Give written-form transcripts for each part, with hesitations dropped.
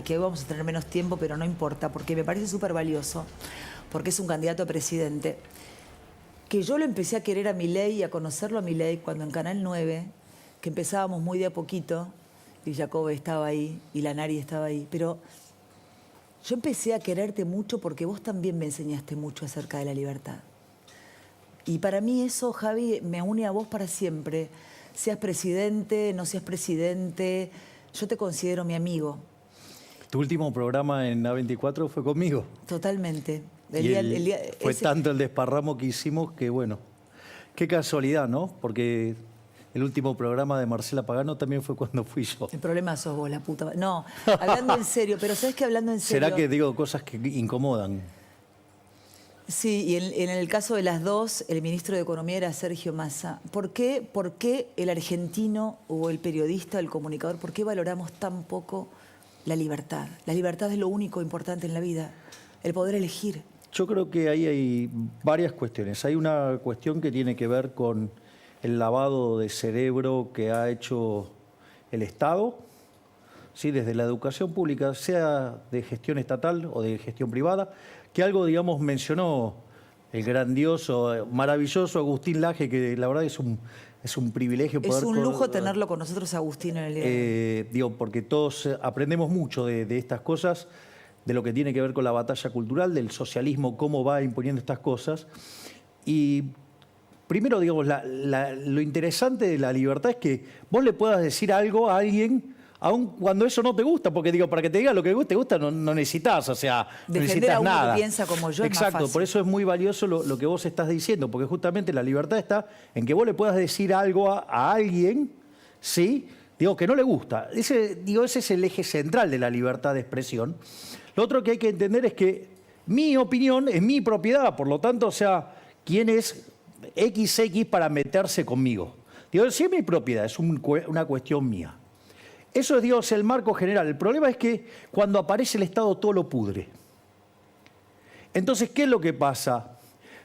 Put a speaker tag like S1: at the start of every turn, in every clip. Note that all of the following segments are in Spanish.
S1: que hoy vamos a tener menos tiempo, pero no importa, porque me parece súper valioso, porque es un candidato a presidente, que yo lo empecé a querer a Milei y a conocerlo a Milei cuando en Canal 9, que empezábamos muy de a poquito, y Jacobe estaba ahí, y Lanari estaba ahí, pero yo empecé a quererte mucho porque vos también me enseñaste mucho acerca de la libertad. Y para mí eso, Javi, me une a vos para siempre. Seas presidente, no seas presidente, yo te considero mi amigo.
S2: Tu último programa en A24 fue conmigo.
S1: Totalmente.
S2: Fue tanto el desparramo que hicimos que, bueno, qué casualidad, ¿no? Porque el último programa de Marcela Pagano también fue cuando fui yo.
S1: El problema sos vos, la puta. No, hablando en serio, pero ¿sabes qué? Hablando en serio.
S2: ¿Será que digo cosas que incomodan?
S1: Sí, y en el caso de las dos, el ministro de Economía era Sergio Massa. ¿Por qué el argentino o el periodista, el comunicador, por qué valoramos tan poco la libertad? La libertad es lo único importante en la vida, el poder elegir.
S2: Yo creo que ahí hay varias cuestiones. Hay una cuestión que tiene que ver con el lavado de cerebro que ha hecho el Estado, ¿sí? Desde la educación pública, sea de gestión estatal o de gestión privada, que algo, digamos, mencionó el grandioso, maravilloso Agustín Laje, que la verdad es un privilegio poder...
S1: Es un lujo tenerlo con nosotros, Agustín, en el día.
S2: Digo, porque todos aprendemos mucho de estas cosas, de lo que tiene que ver con la batalla cultural, del socialismo, cómo va imponiendo estas cosas. Y primero, digamos, lo interesante de la libertad es que vos le puedas decir algo a alguien, aun cuando eso no te gusta, porque digo, para que te diga lo que te gusta no necesitas, o sea, no
S1: defender
S2: necesitas
S1: a uno
S2: nada.
S1: que piensa como yo.
S2: Exacto,
S1: es más fácil.
S2: por eso es muy valioso lo que vos estás diciendo, porque justamente la libertad está en que vos le puedas decir algo a alguien, ¿sí? Digo, que no le gusta. Ese es el eje central de la libertad de expresión. Lo otro que hay que entender es que mi opinión es mi propiedad, por lo tanto, o sea, ¿quién es XX para meterse conmigo? Digo, sí es mi propiedad, es una cuestión mía. Eso es, Dios, el marco general. El problema es que cuando aparece el Estado todo lo pudre. Entonces, ¿qué es lo que pasa?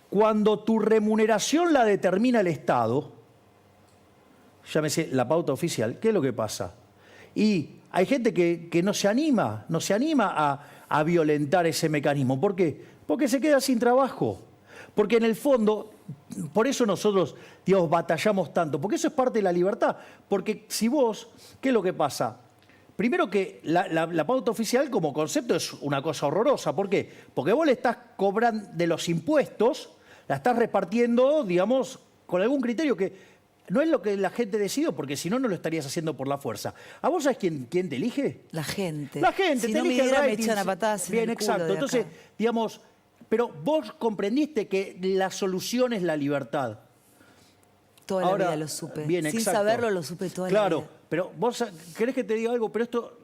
S2: Cuando tu remuneración la determina el Estado, llámese la pauta oficial, ¿qué es lo que pasa? Y hay gente que no se anima a violentar ese mecanismo. ¿Por qué? Porque se queda sin trabajo. Porque en el fondo, por eso nosotros, digamos, batallamos tanto, porque eso es parte de la libertad. Porque si vos, ¿qué es lo que pasa? Primero que la pauta oficial como concepto es una cosa horrorosa. ¿Por qué? Porque vos le estás cobrando de los impuestos, la estás repartiendo, digamos, con algún criterio que no es lo que la gente decidió, porque si no, no lo estarías haciendo por la fuerza. ¿A vos sabés quién te elige?
S1: La gente.
S2: La gente.
S1: Si
S2: te
S1: no
S2: elige
S1: midiera,
S2: el
S1: me
S2: rating.
S1: echan a patadas en
S2: Bien,
S1: el culo
S2: exacto.
S1: de
S2: Entonces,
S1: acá.
S2: digamos, pero vos comprendiste que la solución es la libertad.
S1: Toda
S2: Ahora,
S1: la vida lo supe.
S2: bien,
S1: Sin
S2: exacto.
S1: saberlo, lo supe toda la vida.
S2: Claro, pero vos querés que te diga algo, pero esto...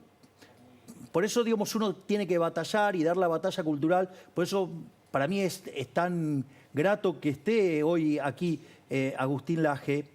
S2: Por eso, digamos, uno tiene que batallar y dar la batalla cultural. Por eso, para mí es tan grato que esté hoy aquí Agustín Laje.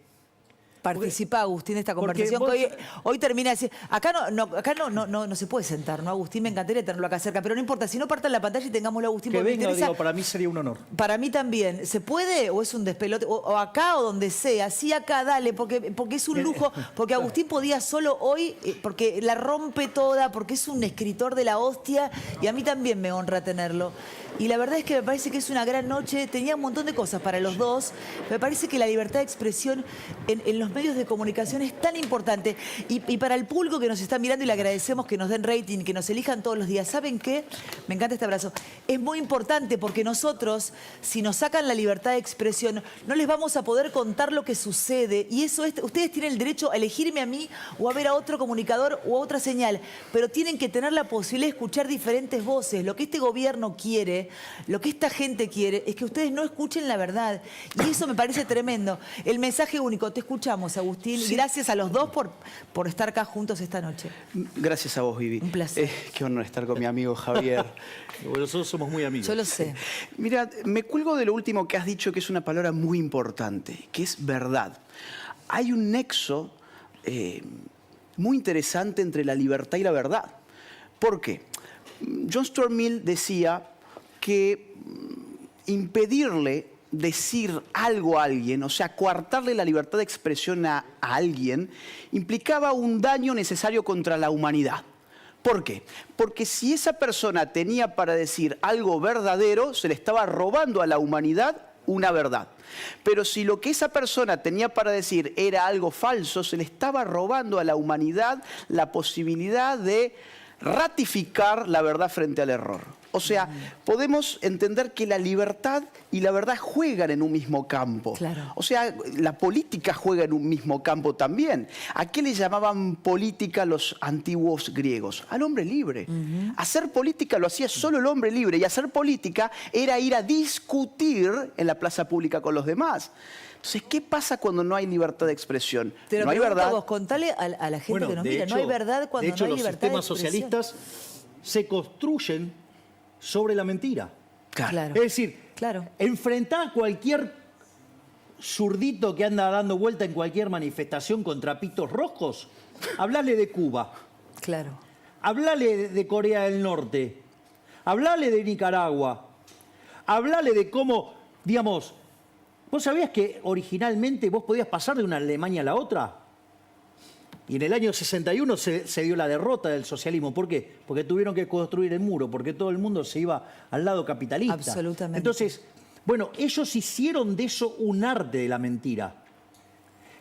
S1: Participa, Agustín, de esta conversación
S2: vos...
S1: que hoy termina así. Acá no se puede sentar, ¿no? Agustín, me encantaría tenerlo acá cerca, pero no importa, si no partan la pantalla y tengámoslo a Agustín.
S2: Que
S1: porque
S2: venga,
S1: me interesa,
S2: digo, para mí sería un honor.
S1: Para mí también. ¿Se puede o es un despelote? O acá o donde sea. Sí, acá, dale, porque es un lujo. Porque Agustín podía solo hoy, porque la rompe toda, porque es un escritor de la hostia y a mí también me honra tenerlo. Y la verdad es que me parece que es una gran noche. Tenía un montón de cosas para los dos. Me parece que la libertad de expresión en los medios de comunicación es tan importante. Y para el público que nos está mirando, y le agradecemos que nos den rating, que nos elijan todos los días. ¿Saben qué? Me encanta este abrazo. Es muy importante porque nosotros, si nos sacan la libertad de expresión, no les vamos a poder contar lo que sucede. Y eso es, ustedes tienen el derecho a elegirme a mí o a ver a otro comunicador o a otra señal. Pero tienen que tener la posibilidad de escuchar diferentes voces. Lo que este gobierno quiere, lo que esta gente quiere, es que ustedes no escuchen la verdad. Y eso me parece tremendo. El mensaje único. Te escuchamos, Agustín. Sí. Gracias a los dos por estar acá juntos esta noche.
S3: Gracias a vos, Vivi.
S1: Un placer.
S3: Qué honor estar con mi amigo Javier.
S2: Bueno, nosotros somos muy amigos.
S1: Yo lo sé.
S3: Mira, me cuelgo de lo último que has dicho, que es una palabra muy importante, que es verdad. Hay un nexo muy interesante entre la libertad y la verdad. ¿Por qué? John Stuart Mill decía que impedirle decir algo a alguien, o sea, coartarle la libertad de expresión a alguien, implicaba un daño necesario contra la humanidad. ¿Por qué? Porque si esa persona tenía para decir algo verdadero, se le estaba robando a la humanidad una verdad. Pero si lo que esa persona tenía para decir era algo falso, se le estaba robando a la humanidad la posibilidad de ratificar la verdad frente al error. O sea, podemos entender que la libertad y la verdad juegan en un mismo campo.
S1: Claro.
S3: O sea, la política juega en un mismo campo también. ¿A qué le llamaban política los antiguos griegos? Al hombre libre. Hacer política lo hacía solo el hombre libre, y hacer política era ir a discutir en la plaza pública con los demás. Entonces, ¿qué pasa cuando no hay libertad de expresión?
S1: Te lo
S3: no hay
S1: pregunto
S3: verdad.
S1: Vos, contale a la gente que nos
S2: de
S1: mira, no hay verdad cuando
S2: de hecho,
S1: no hay
S2: los
S1: libertad de
S2: sistemas
S1: expresión.
S2: socialistas se construyen sobre la mentira.
S1: Claro.
S2: Es decir,
S1: Claro.
S2: enfrentar a cualquier zurdito que anda dando vuelta en cualquier manifestación con trapitos rojos, hablale de Cuba,
S1: Claro.
S2: hablale de Corea del Norte, hablale de Nicaragua, hablale de cómo, digamos, ¿vos sabías que originalmente vos podías pasar de una Alemania a la otra? Y en el año 61 se dio la derrota del socialismo. ¿Por qué? Porque tuvieron que construir el muro, porque todo el mundo se iba al lado capitalista.
S1: Absolutamente.
S2: Entonces, bueno, ellos hicieron de eso un arte de la mentira.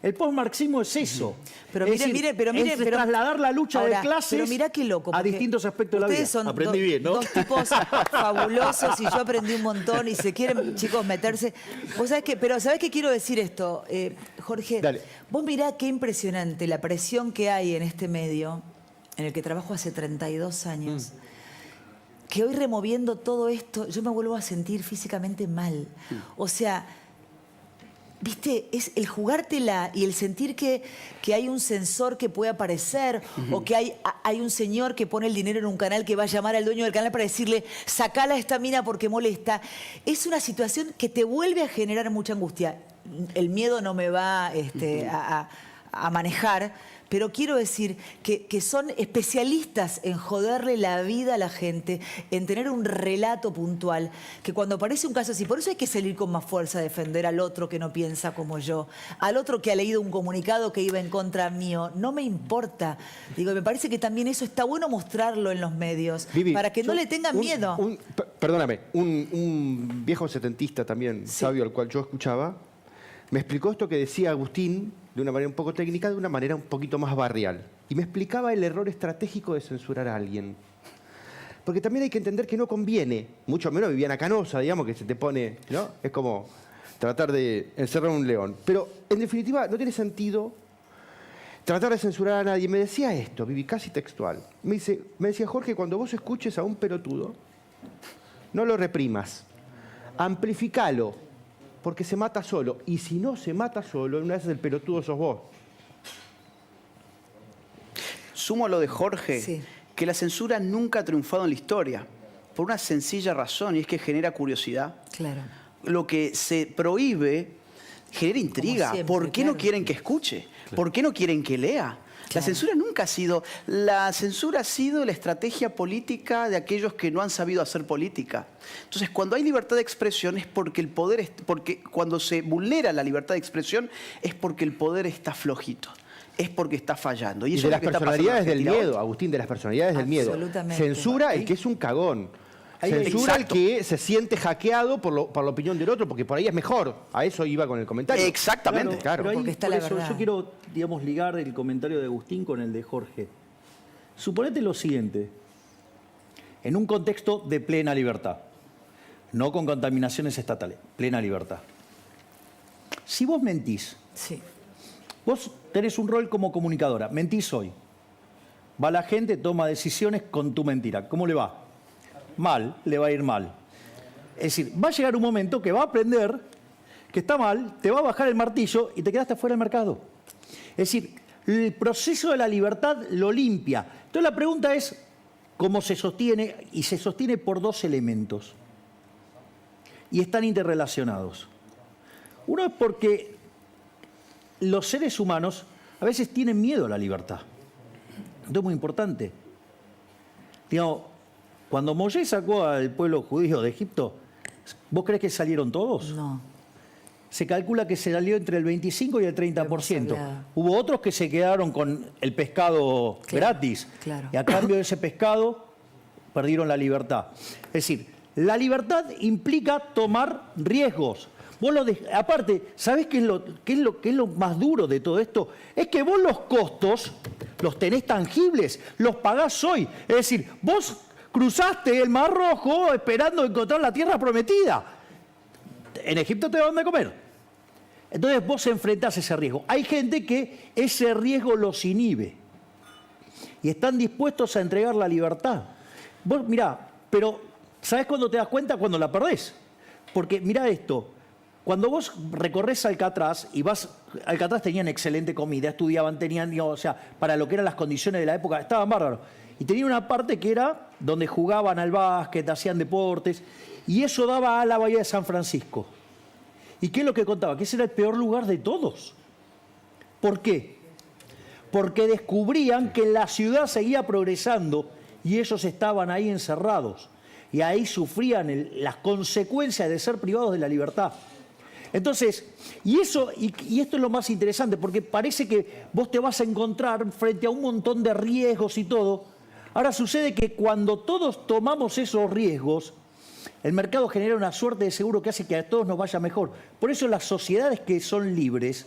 S2: El postmarxismo es eso.
S1: Pero
S2: Es
S1: mire,
S2: decir,
S1: mire, pero mire,
S2: es
S1: pero
S2: trasladar la lucha
S1: ahora,
S2: de clases
S1: pero mirá qué loco,
S2: a
S1: porque
S2: distintos aspectos de la vida.
S1: ustedes son
S2: Aprendí bien, ¿no?
S1: dos tipos fabulosos y yo aprendí un montón y se quieren, chicos, meterse. Vos sabés que, pero ¿sabés qué quiero decir esto, Jorge?
S4: Dale.
S1: Vos mirá qué impresionante la presión que hay en este medio, en el que trabajo hace 32 años. Que hoy removiendo todo esto, yo me vuelvo a sentir físicamente mal. O sea, ¿viste? Es el jugártela y el sentir que hay un censor que puede aparecer o que hay un señor que pone el dinero en un canal que va a llamar al dueño del canal para decirle sacala a esta mina porque molesta. Es una situación que te vuelve a generar mucha angustia. El miedo no me va a manejar, pero quiero decir que son especialistas en joderle la vida a la gente, en tener un relato puntual, que cuando aparece un caso así, por eso hay que salir con más fuerza a defender al otro que no piensa como yo, al otro que ha leído un comunicado que iba en contra mío, no me importa. Digo, me parece que también eso está bueno mostrarlo en los medios,
S4: Vivi,
S1: para que no le tengan miedo.
S4: Perdóname, un viejo setentista también,
S1: Sí.
S4: sabio, al cual yo escuchaba, me explicó esto que decía Agustín de una manera un poco técnica, de una manera un poquito más barrial. Y me explicaba el error estratégico de censurar a alguien. Porque también hay que entender que no conviene, mucho menos Viviana Canosa, digamos, que se te pone, ¿no? Es como tratar de encerrar a un león. Pero, en definitiva, no tiene sentido tratar de censurar a nadie. Me decía esto, Vivi, casi textual. Me decía, Jorge, cuando vos escuches a un pelotudo, no lo reprimas, amplificalo, porque se mata solo. Y si no se mata solo, una vez el pelotudo sos vos.
S3: Sumo a lo de Jorge,
S1: Sí.
S3: que la censura nunca ha triunfado en la historia, por una sencilla razón, y es que genera curiosidad.
S1: Claro.
S3: Lo que se prohíbe genera intriga.
S1: siempre,
S3: ¿Por qué
S1: claro.
S3: no quieren que escuche? ¿Por qué no quieren que lea? La
S1: Claro.
S3: censura nunca ha sido... La censura ha sido la estrategia política de aquellos que no han sabido hacer política. Entonces, cuando hay libertad de expresión es porque el poder... Porque cuando se vulnera la libertad de expresión es porque el poder está flojito. Es porque está fallando.
S4: Y
S3: eso
S4: de
S3: es
S4: las
S3: lo que está pasando en
S4: personalidades del
S3: Argentina
S4: miedo,
S3: hoy.
S4: Agustín, de las personalidades del miedo.
S1: Absolutamente.
S4: Censura el que es un cagón. Censura el
S3: Exacto.
S4: que se siente hackeado por la opinión del otro, porque por ahí es mejor. A eso iba con el comentario.
S3: Exactamente.
S4: Claro.
S2: Pero ahí,
S1: Porque está
S2: por
S1: la
S2: eso,
S1: verdad.
S2: yo quiero, digamos, ligar el comentario de Agustín con el de Jorge. Suponete lo siguiente, en un contexto de plena libertad, no con contaminaciones estatales, plena libertad. Si vos mentís,
S1: Sí.
S2: vos tenés un rol como comunicadora, mentís hoy, va la gente, toma decisiones con tu mentira, ¿cómo le va? Mal, le va a ir mal. Es decir, va a llegar un momento que va a aprender que está mal, te va a bajar el martillo y te quedaste fuera del mercado. Es decir, el proceso de la libertad lo limpia. Entonces la pregunta es, ¿cómo se sostiene? Y se sostiene por dos elementos. Y están interrelacionados. Uno es porque los seres humanos a veces tienen miedo a la libertad. Esto es muy importante. Digamos, cuando Moisés sacó al pueblo judío de Egipto, ¿vos crees que salieron todos?
S1: No.
S2: se calcula que se salió entre el 25 y el 30%.
S1: hablado.
S2: Hubo otros que se quedaron con el pescado gratis.
S1: claro.
S2: Y a cambio de ese pescado perdieron la libertad. Es decir, la libertad implica tomar riesgos. Vos aparte, ¿sabés qué es lo más duro de todo esto? Es que vos los costos los tenés tangibles, los pagás hoy. Es decir, vos cruzaste el Mar Rojo esperando encontrar la tierra prometida. En Egipto te daban de comer. Entonces vos enfrentás ese riesgo. Hay gente que ese riesgo los inhibe y están dispuestos a entregar la libertad. Vos mirá, pero ¿sabés cuándo te das cuenta? Cuando la perdés. Porque mirá esto, cuando vos recorres Alcatraz y vas... Alcatraz tenían excelente comida, estudiaban, tenían, o sea, para lo que eran las condiciones de la época, estaban bárbaros. Y tenía una parte que era donde jugaban al básquet, hacían deportes, y eso daba a la bahía de San Francisco. ¿Y qué es lo que contaba? Que ese era el peor lugar de todos. ¿Por qué? Porque descubrían que la ciudad seguía progresando y ellos estaban ahí encerrados. Y ahí sufrían las consecuencias de ser privados de la libertad. Entonces, y esto es lo más interesante, porque parece que vos te vas a encontrar frente a un montón de riesgos y todo. Ahora sucede que cuando todos tomamos esos riesgos, el mercado genera una suerte de seguro que hace que a todos nos vaya mejor. Por eso las sociedades que son libres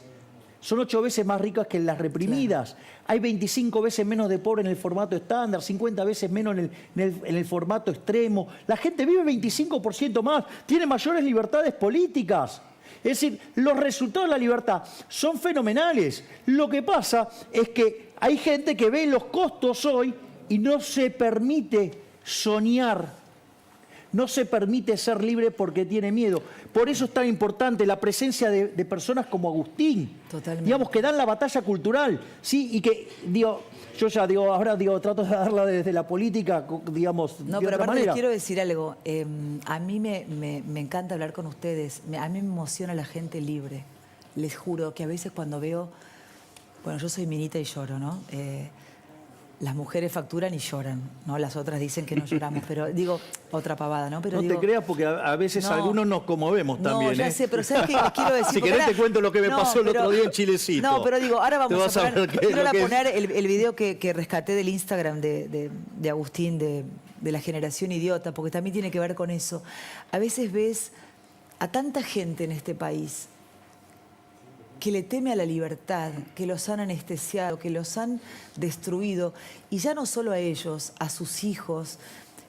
S2: son 8 veces más ricas que las reprimidas. Claro. Hay 25 veces menos de pobre en el formato estándar, 50 veces menos en el formato extremo. La gente vive 25% más, tiene mayores libertades políticas. Es decir, los resultados de la libertad son fenomenales. Lo que pasa es que hay gente que ve los costos hoy y no se permite soñar. No se permite ser libre porque tiene miedo. Por eso es tan importante la presencia de personas como Agustín.
S1: Totalmente.
S2: Digamos, que dan la batalla cultural, ¿sí? Y que, ahora trato de darla desde la política, digamos,
S1: No,
S2: de
S1: pero
S2: otra
S1: aparte
S2: manera.
S1: les quiero decir algo. A mí me encanta hablar con ustedes. A mí me emociona la gente libre. Les juro que a veces cuando veo... Bueno, yo soy minita y lloro, ¿no? Las mujeres facturan y lloran, ¿no? Las otras dicen que no lloramos, pero digo, otra pavada, ¿no? Pero
S2: No
S1: digo,
S2: te creas porque a veces
S1: no,
S2: algunos nos conmovemos también.
S1: No, ya sé, pero ¿sabes qué les quiero decir?
S2: Si
S1: Porque
S2: querés
S1: ahora-
S2: te cuento lo que me pasó el otro día en Chilecito.
S1: No, pero digo, ahora
S2: Te
S1: vamos
S2: vas
S1: a
S2: a
S1: poner,
S2: ver qué es
S1: quiero
S2: lo que es.
S1: poner el video que rescaté del Instagram de Agustín, de la generación idiota, porque también tiene que ver con eso. A veces ves a tanta gente en este país que le teme a la libertad, que los han anestesiado, que los han destruido, y ya no solo a ellos, a sus hijos,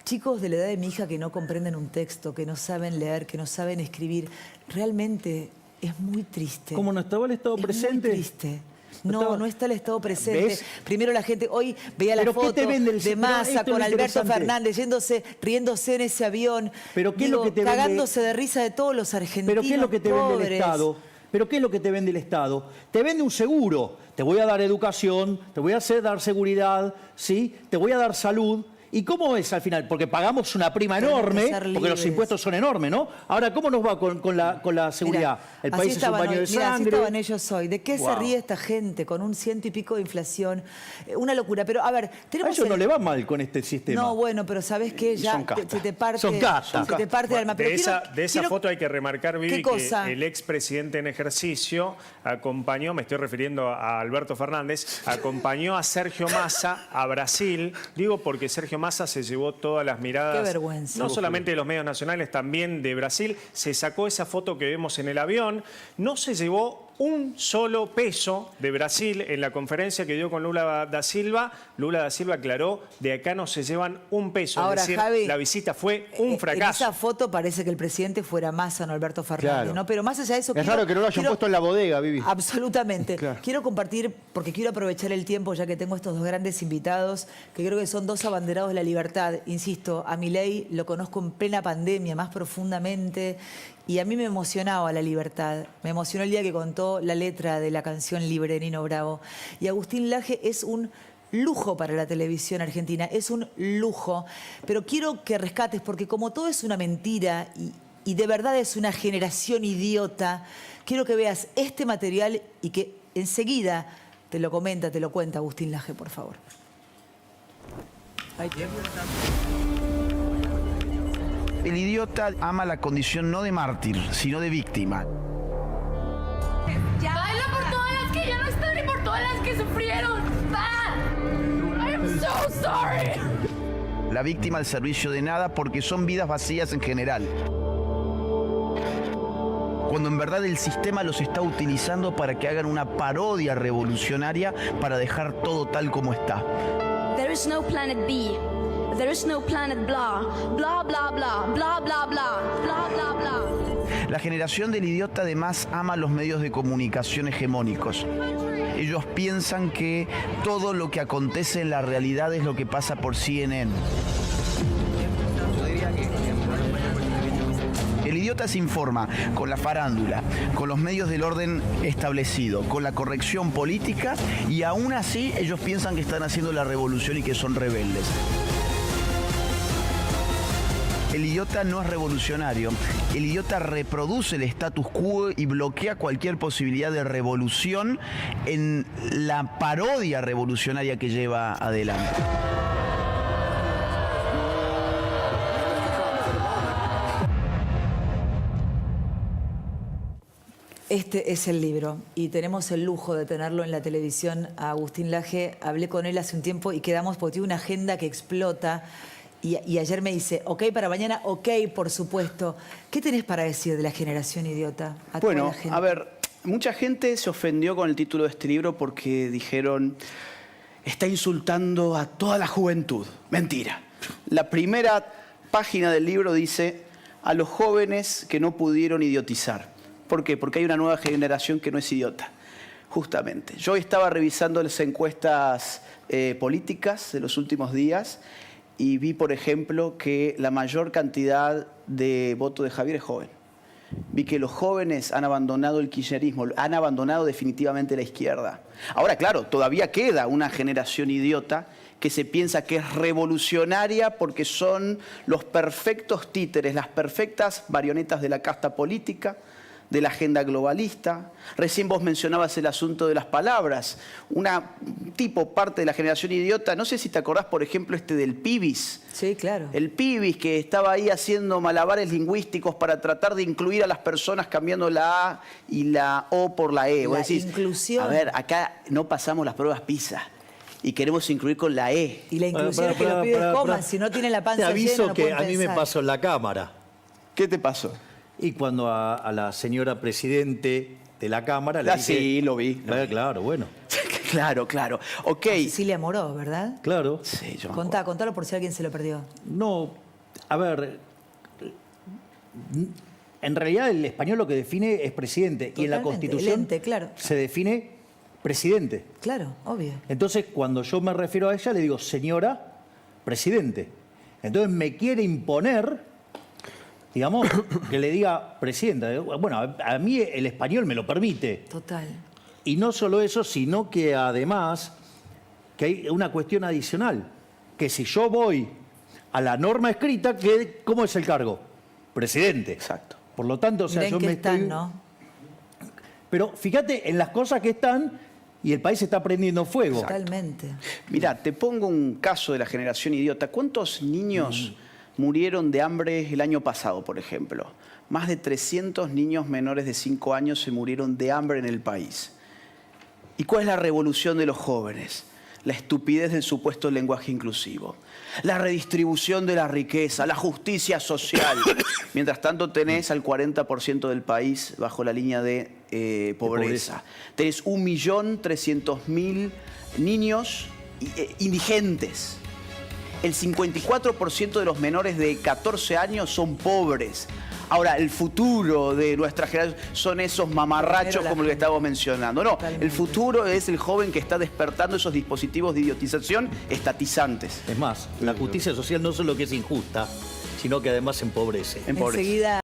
S1: chicos de la edad de mi hija que no comprenden un texto, que no saben leer, que no saben escribir. Realmente es muy triste.
S2: Como no estaba el Estado
S1: Es
S2: presente.
S1: muy triste.
S2: No
S1: No,
S2: estaba-
S1: no está el Estado presente.
S2: ¿Ves?
S1: Primero la gente, hoy veía la
S2: ¿Pero qué
S1: foto
S2: te vende el-
S1: de
S2: pero
S1: Massa
S2: esto es
S1: con
S2: lo
S1: Alberto
S2: interesante.
S1: Fernández, riéndose en ese avión.
S2: ¿Pero qué es lo que te vende-
S1: cagándose de risa de todos los argentinos
S2: ¿Pero qué es lo que te vende el
S1: pobres.
S2: Estado? ¿Pero qué es lo que te vende el Estado? Te vende un seguro. Te voy a dar educación, te voy a dar seguridad, ¿sí? Te voy a dar salud. ¿Y cómo es al final? Porque pagamos una prima
S1: Tenemos que
S2: enorme,
S1: ser
S2: porque los
S1: libres.
S2: impuestos son enormes, ¿no? Ahora, ¿cómo nos va con la seguridad?
S1: Mirá,
S2: El
S1: así
S2: país es un
S1: estaban
S2: baño
S1: hoy,
S2: de
S1: mirá, así
S2: sangre.
S1: estaban ellos hoy. ¿De qué se
S2: Wow.
S1: ríe esta gente con un 100 y pico de inflación? Una locura. Pero, a ver,
S2: A
S1: tenemos...
S2: ellos no le va mal con este sistema.
S1: No, bueno, pero ¿sabes qué? Ya
S3: Son castas.
S1: se te parte,
S2: Son castas.
S1: se te parte el alma. Pero
S5: De esa
S1: quiero-
S5: foto hay que remarcar, Vivi,
S1: ¿Qué cosa?
S5: que el expresidente en ejercicio acompañó, me estoy refiriendo a Alberto Fernández, acompañó a Sergio Massa a Brasil. Digo porque Sergio Massa se llevó todas las miradas,
S1: Qué vergüenza.
S5: no solamente de los medios nacionales, también de Brasil. Se sacó esa foto que vemos en el avión. No se llevó un solo peso de Brasil en la conferencia que dio con Lula da Silva. Lula da Silva aclaró, de acá no se llevan un peso.
S1: Ahora,
S5: es decir,
S1: Javi,
S5: la visita fue un
S1: En
S5: fracaso.
S1: esa foto parece que el presidente fuera Massa, no Alberto Fernández,
S4: Claro.
S1: ¿no? Pero más allá de eso...
S4: Es raro que no lo hayan puesto en la bodega, Vivi.
S1: Absolutamente.
S4: Claro.
S1: Quiero compartir, porque quiero aprovechar el tiempo, ya que tengo estos dos grandes invitados, que creo que son dos abanderados de la libertad. Insisto, a Milei lo conozco en plena pandemia, más profundamente, y a mí me emocionaba la libertad. Me emocionó el día que contó la letra de la canción Libre de Nino Bravo. Y Agustín Laje es un lujo para la televisión argentina, es un lujo. Pero quiero que rescates, porque como todo es una mentira y de verdad es una generación idiota, quiero que veas este material y que enseguida te lo cuenta Agustín Laje, por favor. Ahí te-
S6: El idiota ama la condición no de mártir, sino de víctima. que ya no están y por todas las que sufrieron. I am so sorry.
S7: La víctima al servicio de nada porque son vidas vacías en general. Cuando en verdad el sistema los está utilizando para que hagan una parodia revolucionaria para dejar todo tal como está.
S6: There is no planet B. There is no planet blah. Blah, blah, blah. Blah, blah, blah. Blah, blah, blah.
S7: La generación del idiota además ama los medios de comunicación hegemónicos. Ellos piensan que todo lo que acontece en la realidad es lo que pasa por CNN. El idiota se informa con la farándula, con los medios del orden establecido, con la corrección política y aún así ellos piensan que están haciendo la revolución y que son rebeldes. El idiota no es revolucionario. El idiota reproduce el status quo y bloquea cualquier posibilidad de revolución en la parodia revolucionaria que lleva adelante.
S1: Este es el libro y tenemos el lujo de tenerlo en la televisión a Agustín Laje. Hablé con él hace un tiempo y quedamos porque tiene una agenda que explota. Y ayer me dice, ok para mañana, ok, por supuesto. ¿Qué tenés para decir de la generación idiota?
S3: Bueno, a ver, mucha gente se ofendió con el título de este libro porque dijeron, está insultando a toda la juventud. Mentira. La primera página del libro dice, a los jóvenes que no pudieron idiotizar. ¿Por qué? Porque hay una nueva generación que no es idiota. Justamente. Yo estaba revisando las encuestas políticas de los últimos días y vi, por ejemplo, que la mayor cantidad de votos de Javier es joven. Vi que los jóvenes han abandonado el kirchnerismo, han abandonado definitivamente la izquierda. Ahora, claro, todavía queda una generación idiota que se piensa que es revolucionaria porque son los perfectos títeres, las perfectas marionetas de la casta política, de la agenda globalista. Recién vos mencionabas el asunto de las palabras. Parte de la generación idiota, no sé si te acordás, por ejemplo, del pibis.
S1: Sí, claro.
S3: El pibis que estaba ahí haciendo malabares lingüísticos para tratar de incluir a las personas cambiando la A y la O por la E. Vos decís,
S1: inclusión.
S3: a ver, acá no pasamos las pruebas PISA y queremos incluir con la E.
S1: Y la inclusión es que los pibes coman, si no tienen la panza
S2: Te aviso
S1: llena, no
S2: que
S1: pueden
S2: a mí me
S1: pensar.
S2: pasó en la Cámara.
S3: ¿Qué te pasó?
S2: Y cuando a la señora presidente de la Cámara le dije...
S3: Sí, lo vi.
S2: Claro, bueno.
S3: Claro. Ok.
S1: Cecilia Moró, ¿verdad?
S2: Claro.
S3: Sí, yo me acuerdo.
S1: Contalo por si alguien se lo perdió.
S2: No, a ver, en realidad el español lo que define es presidente y en la
S1: Totalmente,
S2: Constitución
S1: el ente, claro.
S2: se define presidente.
S1: Claro, obvio.
S2: Entonces, cuando yo me refiero a ella, le digo señora presidente. Entonces me quiere imponer, digamos, que le diga presidenta. Bueno, a mí el español me lo permite.
S1: Total.
S2: Y no solo eso, sino que además que hay una cuestión adicional, que si yo voy a la norma escrita, ¿cómo es el cargo? Presidente.
S3: Exacto.
S2: Por lo tanto, o sea,
S1: Mirá en
S2: yo
S1: qué
S2: me
S1: están,
S2: estoy...
S1: ¿no?
S2: Pero fíjate en las cosas que están y el país está prendiendo fuego.
S1: Totalmente.
S3: Mirá, te pongo un caso de la generación idiota. ¿Cuántos niños murieron de hambre el año pasado, por ejemplo? Más de 300 niños menores de 5 años se murieron de hambre en el país. ¿Y cuál es la revolución de los jóvenes? La estupidez del supuesto lenguaje inclusivo, la redistribución de la riqueza, la justicia social. Mientras tanto tenés al 40% del país bajo la línea de pobreza. Tenés 1.300.000 niños indigentes. El 54% de los menores de 14 años son pobres. Ahora, el futuro de nuestra generación son esos mamarrachos como el que estábamos mencionando. No, el futuro es el joven que está despertando esos dispositivos de idiotización estatizantes.
S2: Es más, la justicia social no solo que es injusta, sino que además empobrece.
S3: Empobrece.
S1: Enseguida...